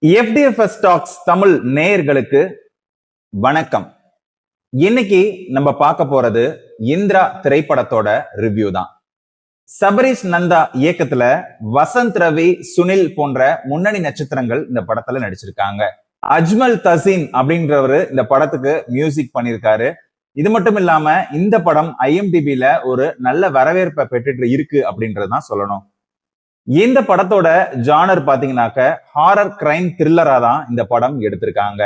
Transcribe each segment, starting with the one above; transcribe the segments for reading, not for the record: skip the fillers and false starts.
FDFS tax Tamil நேயர்களுக்கு வணக்கம். இன்னைக்கு நம்ம பார்க்க போறது இந்திரா திரைப்படத்தோட ரிவ்யூ தான். சபரீஷ் நந்தா இயக்கத்துல வசந்த் ரவி, சுனில் போன்ற முன்னணி நட்சத்திரங்கள் இந்த படத்துல நடிச்சிருக்காங்க. அஜ்மல் தசீன் அப்படின்றவரு இந்த படத்துக்கு மியூசிக் பண்ணிருக்காரு. இது மட்டும் இல்லாம இந்த படம் IMDbல ஒரு நல்ல வரவேற்பை பெற்றுட்டு இருக்கு அப்படின்றதுதான் சொல்லணும். இந்த படத்தோட ஜானர் பாத்தீங்கன்னாக்க ஹாரர் கிரைம் த்ரில்லரா தான் இந்த படம் எடுத்திருக்காங்க.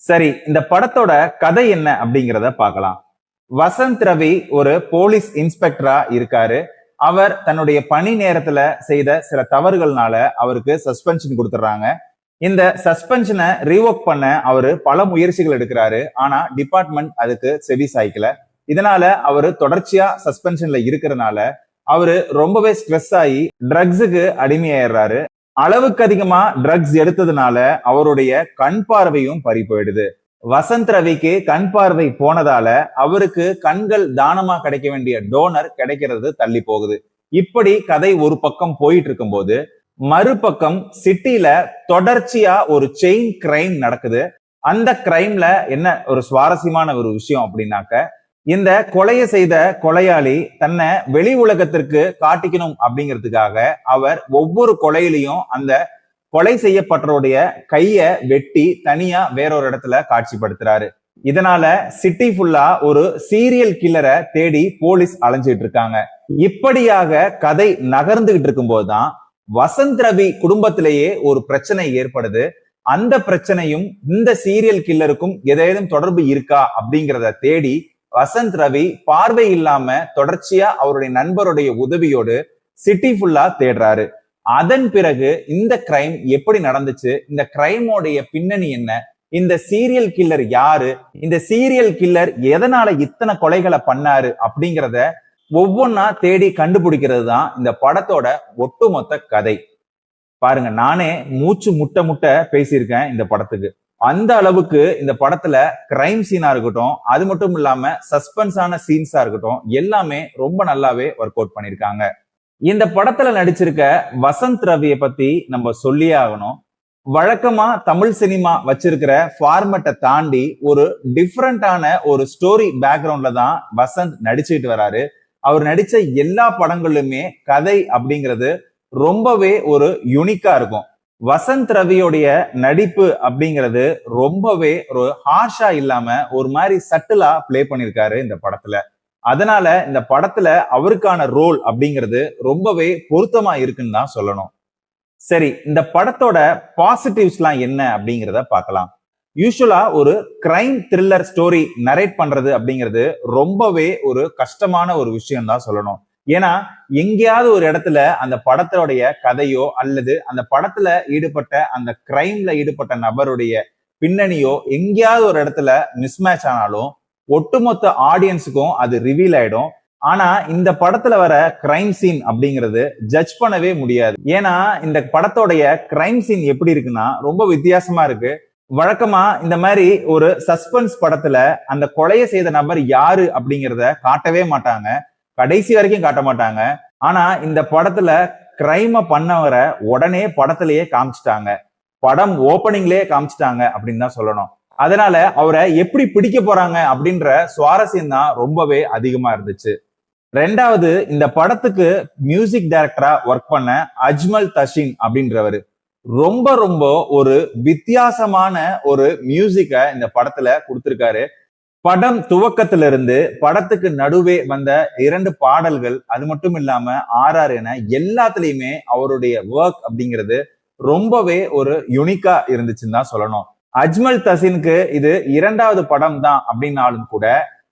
சரி, இந்த படத்தோட கதை என்ன அப்படிங்கிறத பார்க்கலாம். வசந்த் ரவி ஒரு போலீஸ் இன்ஸ்பெக்டரா இருக்காரு. அவர் தன்னுடைய பணி நேரத்துல செய்த சில தவறுகள்னால அவருக்கு சஸ்பென்ஷன் கொடுத்துறாங்க. இந்த சஸ்பென்ஷனை ரீவோக் பண்ண அவரு பல முயற்சிகள் எடுக்கிறாரு. ஆனா டிபார்ட்மெண்ட் அதுக்கு செவி சாய்க்கல. இதனால அவரு தொடர்ச்சியா சஸ்பென்ஷன்ல இருக்கிறதுனால அவரு ரொம்பவே ஸ்ட்ரெஸ் ஆகி ட்ரக்ஸுக்கு அடிமையாயிடுறாரு. அளவுக்கு அதிகமா ட்ரக்ஸ் எடுத்ததுனால அவருடைய கண் பார்வையும் பறி போயிடுது. வசந்த் ரவிக்கு கண் பார்வை போனதால அவருக்கு கண்கள் தானமா கிடைக்க வேண்டிய டோனர் கிடைக்கிறது தள்ளி போகுது. இப்படி கதை ஒரு பக்கம் போயிட்டு இருக்கும்போது மறுபக்கம் சிட்டில தொடர்ச்சியா ஒரு செயின் கிரைம் நடக்குது. அந்த கிரைம்ல என்ன ஒரு சுவாரஸ்யமான ஒரு விஷயம் அப்படின்னாக்க, இந்த கொலையை செய்த கொலையாளி தன்னை வெளி உலகத்திற்கு காட்டிக்கணும் அப்படிங்கிறதுக்காக அவர் ஒவ்வொரு கொலையிலையும் அந்த கொலை செய்யப்பட்டவருடைய கைய வெட்டி தனியா வேறொரு இடத்துல காட்சிப்படுத்துறாரு. இதனால சிட்டி ஃபுல்லா ஒரு சீரியல் கில்லரை தேடி போலீஸ் அலைஞ்சிட்டு இருக்காங்க. இப்படியாக கதை நகர்ந்துகிட்டு இருக்கும் போதுதான் வசந்த் ரவி குடும்பத்திலேயே ஒரு பிரச்சனை ஏற்படுது. அந்த பிரச்சனையும் இந்த சீரியல் கில்லருக்கும் ஏதேனும் தொடர்பு இருக்கா அப்படிங்கிறத தேடி வசந்த் ரவி பார்வை இல்லாம தொடர்ச்சியா அவருடைய நண்பருடைய உதவியோடு சிட்டி ஃபுல்லா தேடுறாரு. அதன் பிறகு இந்த கிரைம் எப்படி நடந்துச்சு, இந்த கிரைமோடைய பின்னணி என்ன, இந்த சீரியல் கில்லர் யாரு, இந்த சீரியல் கில்லர் எதனால இத்தனை கொலைகளை பண்ணாரு அப்படிங்கிறத ஒவ்வொன்னா தேடி கண்டுபிடிக்கிறது தான் இந்த படத்தோட ஒட்டுமொத்த கதை. பாருங்க, நானே மூச்சு முட்ட முட்ட பேசியிருக்கேன் இந்த படத்துக்கு. அந்த அளவுக்கு இந்த படத்துல கிரைம் சீனா இருக்கட்டும், அது மட்டும் இல்லாம சஸ்பென்ஸான சீன்ஸா இருக்கட்டும், எல்லாமே ரொம்ப நல்லாவே ஒர்க் அவுட் பண்ணிருக்காங்க. இந்த படத்துல நடிச்சிருக்க வசந்த் ரவியை பத்தி நம்ம சொல்லியே ஆகணும். வழக்கமா தமிழ் சினிமா வச்சிருக்கிற ஃபார்மட்டை தாண்டி ஒரு டிஃப்ரெண்டான ஒரு ஸ்டோரி பேக்ரவுண்ட்ல தான் வசந்த் நடிச்சுட்டு வராரு. அவர் நடிச்ச எல்லா படங்களுமே கதை அப்படிங்கிறது ரொம்பவே ஒரு யூனிக்கா இருக்கும். வசந்த் ரவியோடைய நடிப்பு அப்படிங்கிறது ரொம்பவே ஒரு ஹார்ஷா இல்லாம ஒரு மாதிரி சட்டிலா பிளே பண்ணிருக்காரு இந்த படத்துல. அதனால இந்த படத்துல அவருக்கான ரோல் அப்படிங்கிறது ரொம்பவே பொருத்தமா இருக்குன்னு தான் சொல்லணும். சரி, இந்த படத்தோட பாசிட்டிவ்ஸ் எல்லாம் என்ன அப்படிங்கிறத பார்க்கலாம். யூஸ்வலா ஒரு கிரைம் த்ரில்லர் ஸ்டோரி நரேட் பண்றது அப்படிங்கிறது ரொம்பவே ஒரு கஷ்டமான ஒரு விஷயம் தான் சொல்லணும். ஏன்னா எங்கேயாவது ஒரு இடத்துல அந்த படத்தோடைய கதையோ அல்லது அந்த படத்துல ஈடுபட்ட அந்த கிரைம்ல ஈடுபட்ட நபருடைய பின்னணியோ எங்கேயாவது ஒரு இடத்துல மிஸ்மேட்ச் ஆனாலும் ஒட்டுமொத்த ஆடியன்ஸுக்கும் அது ரிவீல் ஆயிடும். ஆனா இந்த படத்துல வர கிரைம் சீன் அப்படிங்கிறது ஜட்ஜ் பண்ணவே முடியாது. ஏன்னா இந்த படத்தோடைய கிரைம் சீன் எப்படி இருக்குன்னா ரொம்ப வித்தியாசமா இருக்கு. வழக்கமா இந்த மாதிரி ஒரு சஸ்பென்ஸ் படத்துல அந்த கொலையை செய்த நபர் யாரு அப்படிங்கிறத காட்டவே மாட்டாங்க, கடைசி வரைக்கும் காட்ட மாட்டாங்க. ஆனா இந்த படத்துல கிரைம பண்ணவரை உடனே படத்திலேயே காமிச்சிட்டாங்க, படம் ஓபனிங்லயே காமிச்சிட்டாங்க அப்படின்னு தான் சொல்லணும். அதனால அவரை எப்படி பிடிக்க போறாங்க அப்படின்ற சுவாரஸ்யம் தான் ரொம்பவே அதிகமா இருந்துச்சு. ரெண்டாவது, இந்த படத்துக்கு மியூசிக் டைரக்டரா ஒர்க் பண்ண அஜ்மல் தஷீன் அப்படின்றவரு ரொம்ப ரொம்ப ஒரு வித்தியாசமான ஒரு மியூசிக்கை இந்த படத்துல கொடுத்திருக்காரு. படம் துவக்கத்திலிருந்து படத்துக்கு நடுவே வந்த 2 பாடல்கள், அது மட்டும் இல்லாம RR என எல்லாத்துலயுமே அவருடைய ஒர்க் அப்படிங்கிறது ரொம்பவே ஒரு யூனிக்கா இருந்துச்சுன்னு தான் சொல்லணும். அஜ்மல் தசீனுக்கு இது 2வது படம் தான் அப்படின்னாலும் கூட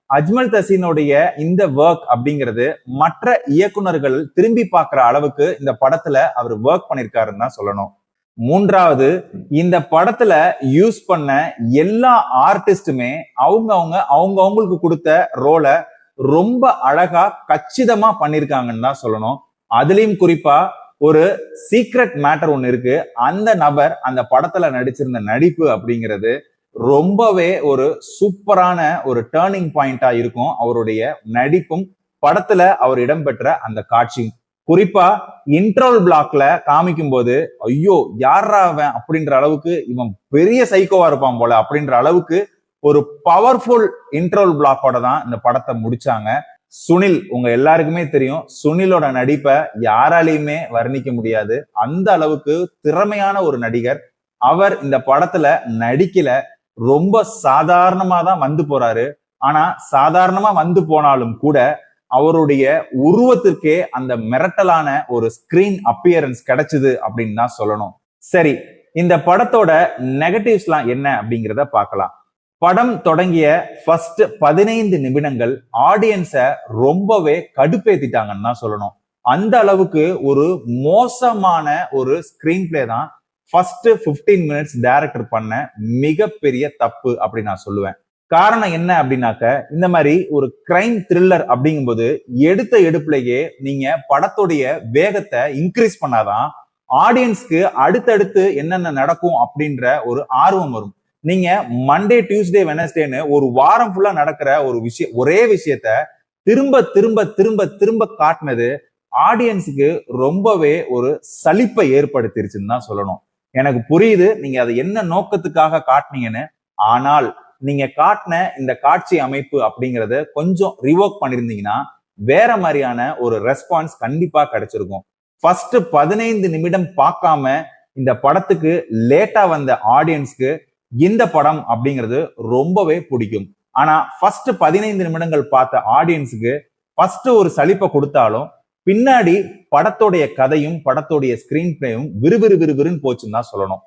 அஜ்மல் தசீனுடைய இந்த ஒர்க் அப்படிங்கிறது மற்ற இயக்குனர்கள் திரும்பி பார்க்கிற அளவுக்கு இந்த படத்துல அவர் ஒர்க் பண்ணிருக்காருன்னு தான் சொல்லணும். மூன்றாவது, இந்த படத்துல யூஸ் பண்ண எல்லா ஆர்டிஸ்டுமே அவங்களுக்கு கொடுத்த ரோலை ரொம்ப அழகா கச்சிதமா பண்ணிருக்காங்கன்னு தான் சொல்லணும். அதுலயும் குறிப்பா ஒரு சீக்ரெட் மேட்டர் ஒண்ணு இருக்கு. அந்த நபர் அந்த படத்துல நடிச்சிருந்த நடிப்பு அப்படிங்கிறது ரொம்பவே ஒரு சூப்பரான ஒரு டேர்னிங் பாயிண்டா இருக்கும். அவருடைய நடிப்பும் படத்துல அவர் இடம்பெற்ற அந்த காட்சியும் குறிப்பா இன்ட்ரோல் பிளாக்ல காமிக்கும் போது ஐயோ யாரா அவன் அப்படின்ற அளவுக்கு இவன் பெரிய சைக்கோவா இருப்பான் போல அப்படின்ற அளவுக்கு ஒரு பவர்ஃபுல் இன்ட்ரோல் பிளாக்கோட தான் இந்த படத்தை முடிச்சாங்க. சுனில், உங்க எல்லாருக்குமே தெரியும், சுனிலோட நடிப்பை யாராலையுமே வர்ணிக்க முடியாது. அந்த அளவுக்கு திறமையான ஒரு நடிகர். அவர் இந்த படத்துல நடிக்கல, ரொம்ப சாதாரணமா தான் வந்து போறாரு. ஆனா சாதாரணமா வந்து போனாலும் கூட அவருடைய உருவத்திற்கே அந்த மிரட்டலான ஒரு ஸ்கிரீன் அப்பியரன்ஸ் கிடைச்சது அப்படின்னு தான் சொல்லணும். சரி, இந்த படத்தோட நெகட்டிவ்ஸ்லாம் என்ன அப்படிங்கிறத பார்க்கலாம். படம் தொடங்கிய ஃபர்ஸ்ட் 15 நிமிடங்கள் ஆடியன்ஸை ரொம்பவே கடுப்பேத்திட்டாங்கன்னு தான் சொல்லணும். அந்த அளவுக்கு ஒரு மோசமான ஒரு ஸ்கிரீன் பிளே தான் ஃபர்ஸ்ட் 15 மினிட்ஸ் டைரக்டர் பண்ண மிகப்பெரிய தப்பு அப்படின்னு நான் சொல்லுவேன். காரணம் என்ன அப்படின்னாக்க, இந்த மாதிரி ஒரு கிரைம் த்ரில்லர் அப்படிங்கும்போது எடுத்த எடுப்புலயே நீங்க படத்துடைய வேகத்தை இன்க்ரீஸ் பண்ணாதான் ஆடியன்ஸ்க்கு அடுத்தடுத்து என்னென்ன நடக்கும் அப்படின்ற ஒரு ஆர்வம் வரும். நீங்க மண்டே, டியூஸ்டே, வெனஸ்டேன்னு ஒரு வாரம் ஃபுல்லா நடக்கிற ஒரு விஷயம், ஒரே விஷயத்த திரும்ப திரும்ப திரும்ப திரும்ப காட்டினது ஆடியன்ஸுக்கு ரொம்பவே ஒரு சலிப்பை ஏற்படுத்திருச்சுன்னு தான் சொல்லணும். எனக்கு புரியுது நீங்க அதை என்ன நோக்கத்துக்காக காட்டினீங்கன்னு. ஆனால் நீங்க காட்டின இந்த காட்சி அமைப்பு அப்படிங்கறத கொஞ்சம் ரிவோக் பண்ணிருந்தீங்கன்னா வேற மாதிரியான ஒரு ரெஸ்பான்ஸ் கண்டிப்பா கிடைச்சிருக்கும். ஃபர்ஸ்ட் 15 நிமிடம் பார்க்காம இந்த படத்துக்கு லேட்டா வந்த ஆடியன்ஸ்க்கு இந்த படம் அப்படிங்கிறது ரொம்பவே பிடிக்கும். ஆனா ஃபர்ஸ்ட் 15 நிமிடங்கள் பார்த்த ஆடியன்ஸுக்கு ஃபர்ஸ்ட் ஒரு சலிப்பை கொடுத்தாலும் பின்னாடி படத்தோடைய கதையும் படத்தோடைய ஸ்கிரீன் பிளேயும் விறுவிறுன்னு போச்சுன்னு தான் சொல்லணும்.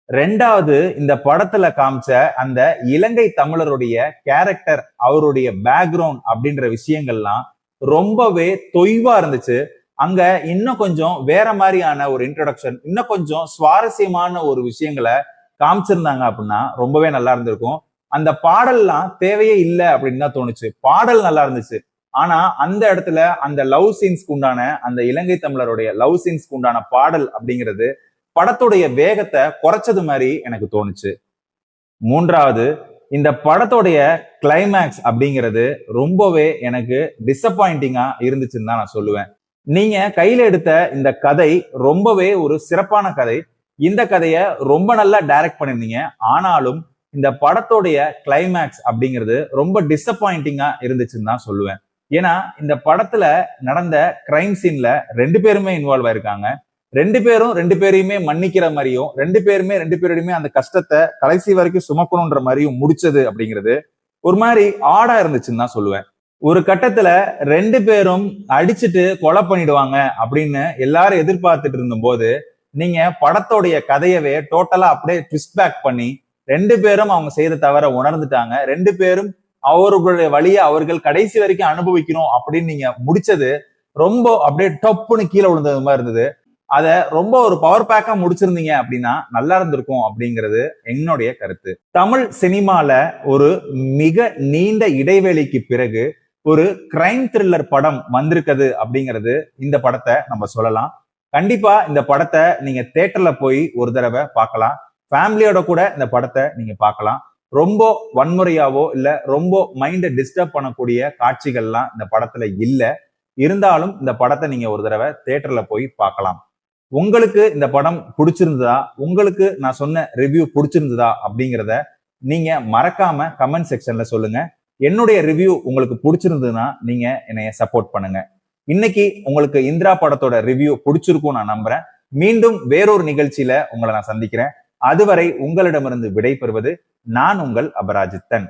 ரெண்டாவது, இந்த படத்துல காமிச்ச அந்த இலங்கை தமிழருடைய கேரக்டர், அவருடைய பேக்ரவுண்ட் அப்படின்ற விஷயங்கள்லாம் ரொம்பவே தொய்வா இருந்துச்சு. அங்க இன்னும் கொஞ்சம் வேற மாதிரியான ஒரு இன்ட்ரோடக்ஷன், இன்னும் கொஞ்சம் சுவாரஸ்யமான ஒரு விஷயங்களை காமிச்சிருந்தாங்க அப்படின்னா ரொம்பவே நல்லா இருந்திருக்கும். அந்த பாடல்லாம் தேவையே இல்லை அப்படின்னு தான் தோணுச்சு. பாடல் நல்லா இருந்துச்சு, ஆனா அந்த இடத்துல அந்த லவ் சீன்ஸ்க்கு உண்டான, அந்த இலங்கை தமிழருடைய லவ் சீன்ஸ்க்கு உண்டான பாடல் அப்படிங்கிறது படத்துடைய வேகத்தை குறைச்சது மாதிரி எனக்கு தோணுச்சு. மூன்றாவது, இந்த படத்துடைய கிளைமேக்ஸ் அப்படிங்கிறது ரொம்பவே எனக்கு டிசப்பாயிண்டிங்கா இருந்துச்சுன்னு தான் நான் சொல்லுவேன். நீங்க கையில எடுத்த இந்த கதை ரொம்பவே ஒரு சிறப்பான கதை. இந்த கதையை ரொம்ப நல்லா டைரக்ட் பண்ணிருந்தீங்க. ஆனாலும் இந்த படத்தோடைய கிளைமேக்ஸ் அப்படிங்கிறது ரொம்ப டிசப்பாயிண்டிங்கா இருந்துச்சுன்னு தான் சொல்லுவேன். ஏன்னா இந்த படத்துல நடந்த கிரைம் சீன்ல 2 பேருமே இன்வால்வ் ஆயிருக்காங்க. 2 பேரும் 2 பேரையுமே மன்னிக்கிற மாதிரியும், 2 பேருடையுமே அந்த கஷ்டத்தை கடைசி வரைக்கும் சுமக்கணும்ன்ற மாதிரியும் முடிச்சது அப்படிங்கிறது ஒரு மாதிரி ஆடா இருந்துச்சுன்னு தான் சொல்லுவேன். ஒரு கட்டத்துல 2 பேரும் அடிச்சுட்டு கொலை பண்ணிடுவாங்க அப்படின்னு எல்லாரும் எதிர்பார்த்துட்டு இருந்த போது நீங்க படத்தோடைய கதையவே டோட்டலா அப்படியே ட்விஸ்ட் பேக் பண்ணி 2 பேரும் அவங்க செய்த தவற உணர்ந்துட்டாங்க, 2 பேரும் அவர்களுடைய வழியை அவர்கள் கடைசி வரைக்கும் அனுபவிக்கணும் அப்படின்னு நீங்க முடிச்சது ரொம்ப அப்படியே டப்புன்னு கீழே விழுந்தது மாதிரி இருந்தது. அத ரொம்ப ஒரு பவர் பேக்கா முடிச்சிருந்தீங்க அப்படின்னா நல்லா இருந்திருக்கும் அப்படிங்கிறது என்னுடைய கருத்து. தமிழ் சினிமால ஒரு மிக நீண்ட இடைவெளிக்கு பிறகு ஒரு கிரைம் த்ரில்லர் படம் வந்திருக்குது அப்படிங்கிறது இந்த படத்தை நம்ம சொல்லலாம். கண்டிப்பா இந்த படத்தை நீங்க தியேட்டர்ல போய் ஒரு தடவை பார்க்கலாம். ஃபேமிலியோட கூட இந்த படத்தை நீங்க பார்க்கலாம். ரொம்ப வன்முறையாவோ இல்ல ரொம்ப மைண்டை டிஸ்டர்ப் பண்ணக்கூடிய காட்சிகள்லாம் இந்த படத்துல இல்ல. இருந்தாலும் இந்த படத்தை நீங்க ஒரு தடவை தியேட்டர்ல போய் பார்க்கலாம். உங்களுக்கு இந்த படம் பிடிச்சிருந்ததா, உங்களுக்கு நான் சொன்ன ரிவ்யூ பிடிச்சிருந்ததா அப்படிங்கிறத நீங்க மறக்காம கமெண்ட் செக்ஷன்ல சொல்லுங்க. என்னுடைய ரிவ்யூ உங்களுக்கு பிடிச்சிருந்ததுன்னா நீங்க என்னைய சப்போர்ட் பண்ணுங்க. இன்னைக்கு உங்களுக்கு இந்திரா படத்தோட ரிவ்யூ பிடிச்சிருக்கும் நான் நம்புறேன். மீண்டும் வேறொரு நிகழ்ச்சியில உங்களை நான் சந்திக்கிறேன். அதுவரை உங்களிடமிருந்து விடை பெறுவது நான் உங்கள் அபராஜித்தன்.